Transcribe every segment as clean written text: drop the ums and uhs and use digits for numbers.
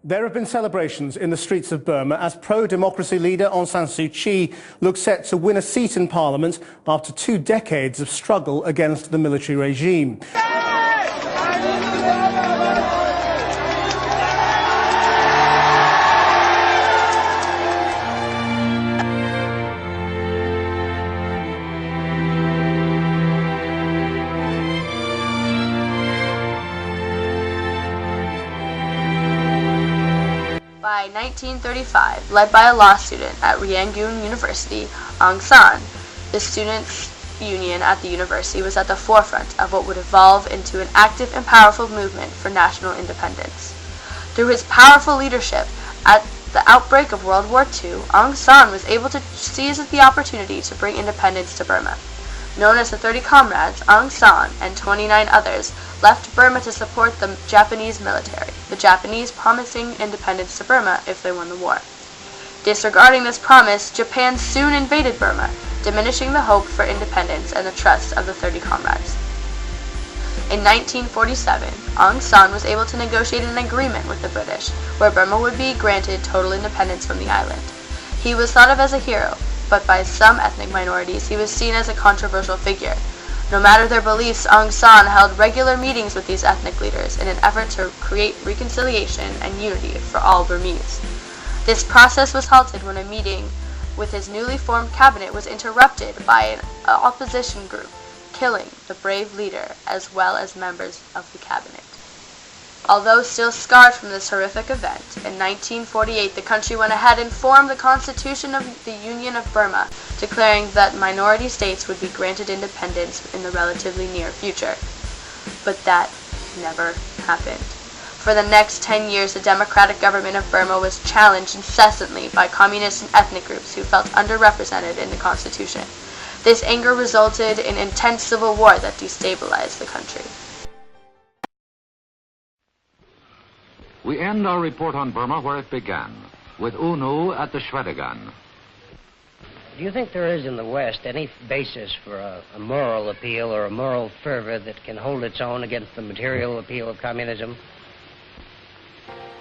There have been celebrations in the streets of Burma as pro-democracy leader Aung San Suu Kyi looks set to win a seat in parliament after 2 decades of struggle against the military regime. By 1935, led by a law student at Yangon University, Aung San, the students' union at the university was at the forefront of what would evolve into an active and powerful movement for national independence. Through his powerful leadership at the outbreak of World War II, Aung San was able to seize the opportunity to bring independence to Burma. Known as the 30 Comrades, Aung San and 29 others left Burma to support the Japanese military, the Japanese promising independence to Burma if they won the war. Disregarding this promise, Japan soon invaded Burma, diminishing the hope for independence and the trust of the 30 Comrades. In 1947, Aung San was able to negotiate an agreement with the British, where Burma would be granted total independence from the island. He was thought of as a hero, but by some ethnic minorities he was seen as a controversial figure. No matter their beliefs, Aung San held regular meetings with these ethnic leaders in an effort to create reconciliation and unity for all Burmese. This process was halted when a meeting with his newly formed cabinet was interrupted by an opposition group, killing the brave leader as well as members of the cabinet. Although still scarred from this horrific event, in 1948 the country went ahead and formed the Constitution of the Union of Burma, declaring that minority states would be granted independence in the relatively near future. But that never happened. For the next 10 years, the democratic government of Burma was challenged incessantly by communist and ethnic groups who felt underrepresented in the Constitution. This anger resulted in intense civil war that destabilized the country. We end our report on Burma where it began, with UNU at the Shwedagon. Do you think there is in the West any basis for a moral appeal or a moral fervor that can hold its own against the material appeal of communism?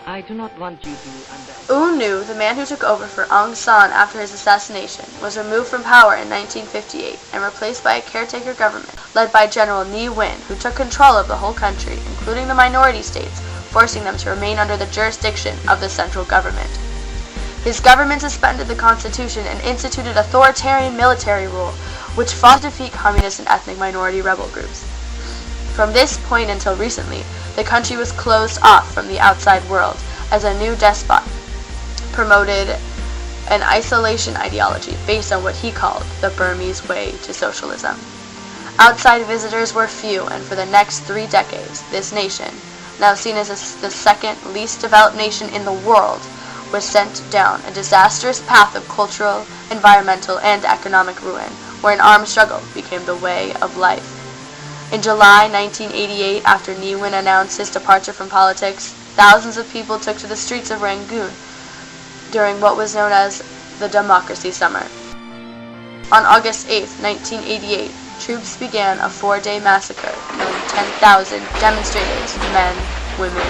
I do not want you to UNU, the man who took over for Aung San after his assassination, was removed from power in 1958 and replaced by a caretaker government led by General Ne Win, who took control of the whole country, including the minority states, forcing them to remain under the jurisdiction of the central government. His government suspended the constitution and instituted authoritarian military rule, which fought to defeat communist and ethnic minority rebel groups. From this point until recently, the country was closed off from the outside world as a new despot promoted an isolation ideology based on what he called the Burmese way to socialism. Outside visitors were few, and for the next 3 decades, this nation, now seen as the second least developed nation in the world, was sent down a disastrous path of cultural, environmental, and economic ruin, where an armed struggle became the way of life. In July 1988, after Ne Win announced his departure from politics, thousands of people took to the streets of Rangoon during what was known as the Democracy Summer. On August 8, 1988, troops began a 4-day massacre, killing 10,000 demonstrators, men, women,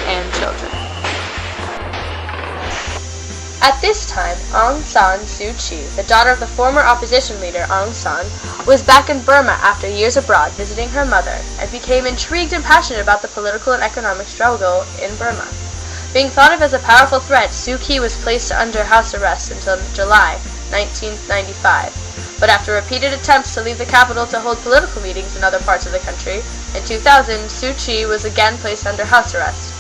and children. At this time, Aung San Suu Kyi, the daughter of the former opposition leader Aung San, was back in Burma after years abroad visiting her mother, and became intrigued and passionate about the political and economic struggle in Burma. Being thought of as a powerful threat, Suu Kyi was placed under house arrest until July 1995. But after repeated attempts to leave the capital to hold political meetings in other parts of the country, in 2000, Suu Kyi was again placed under house arrest.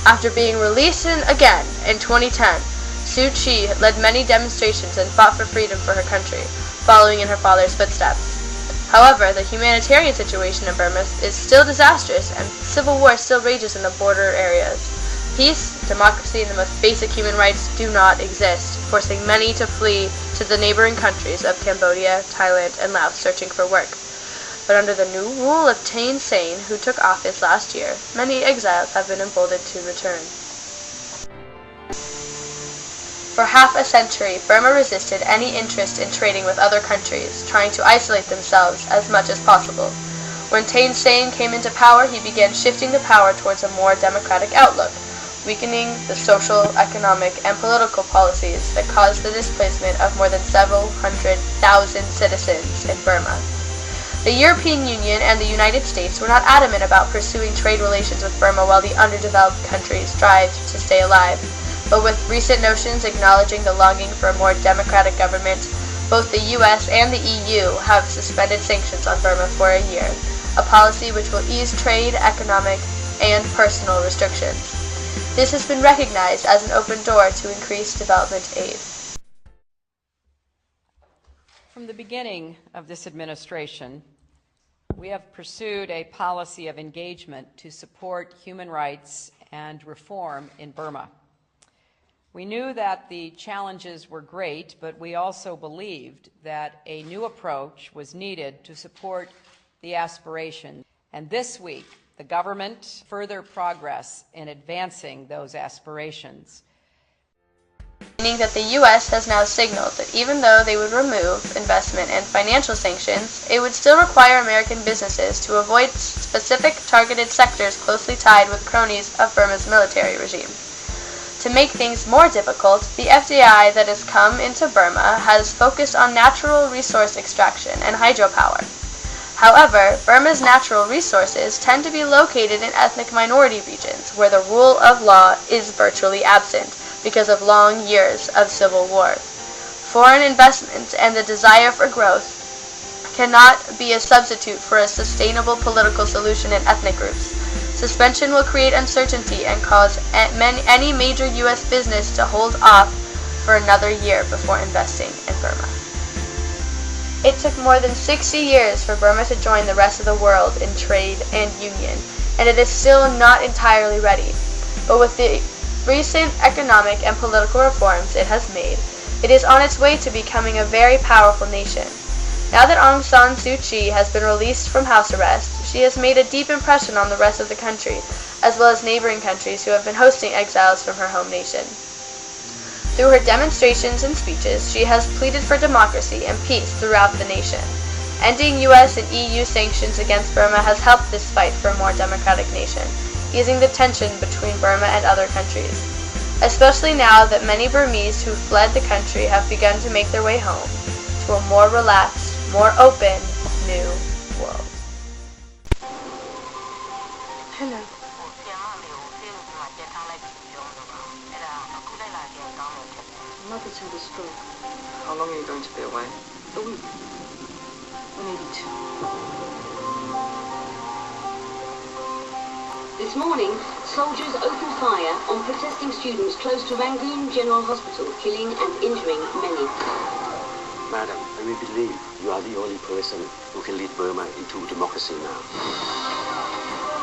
After being released again in 2010, Suu Kyi led many demonstrations and fought for freedom for her country, following in her father's footsteps. However, the humanitarian situation in Burma is still disastrous, and civil war still rages in the border areas. Peace, democracy, and the most basic human rights do not exist, forcing many to flee to the neighboring countries of Cambodia, Thailand, and Laos searching for work. But under the new rule of Thein Sein, who took office last year, many exiles have been emboldened to return. For half a century, Burma resisted any interest in trading with other countries, trying to isolate themselves as much as possible. When Thein Sein came into power, he began shifting the power towards a more democratic outlook, weakening the social, economic, and political policies that caused the displacement of more than several 100,000 citizens in Burma. The European Union and the United States were not adamant about pursuing trade relations with Burma while the underdeveloped countries strived to stay alive. But with recent notions acknowledging the longing for a more democratic government, both the US and the EU have suspended sanctions on Burma for a year, a policy which will ease trade, economic, and personal restrictions. This has been recognized as an open door to increased development aid. From the beginning of this administration, we have pursued a policy of engagement to support human rights and reform in Burma. We knew that the challenges were great, but we also believed that a new approach was needed to support the aspirations. And this week, the government further progress in advancing those aspirations. Meaning that the U.S. has now signaled that even though they would remove investment and financial sanctions, it would still require American businesses to avoid specific targeted sectors closely tied with cronies of Burma's military regime. To make things more difficult, the FDI that has come into Burma has focused on natural resource extraction and hydropower. However, Burma's natural resources tend to be located in ethnic minority regions where the rule of law is virtually absent because of long years of civil war. Foreign investment and the desire for growth cannot be a substitute for a sustainable political solution in ethnic groups. Suspension will create uncertainty and cause any major U.S. business to hold off for another year before investing in Burma. It took more than 60 years for Burma to join the rest of the world in trade and union, and it is still not entirely ready. But with the recent economic and political reforms it has made, it is on its way to becoming a very powerful nation. Now that Aung San Suu Kyi has been released from house arrest, she has made a deep impression on the rest of the country, as well as neighboring countries who have been hosting exiles from her home nation. Through her demonstrations and speeches, she has pleaded for democracy and peace throughout the nation. Ending U.S. and EU sanctions against Burma has helped this fight for a more democratic nation, easing the tension between Burma and other countries, especially now that many Burmese who fled the country have begun to make their way home to a more relaxed, more open, new world. Hello. Mother's had a stroke. How long are you going to be away? A week. Maybe 2. This morning, soldiers opened fire on protesting students close to Rangoon General Hospital, killing and injuring many. Madam, we believe you are the only person who can lead Burma into democracy now.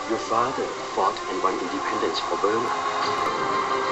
Your father fought and won independence for Burma.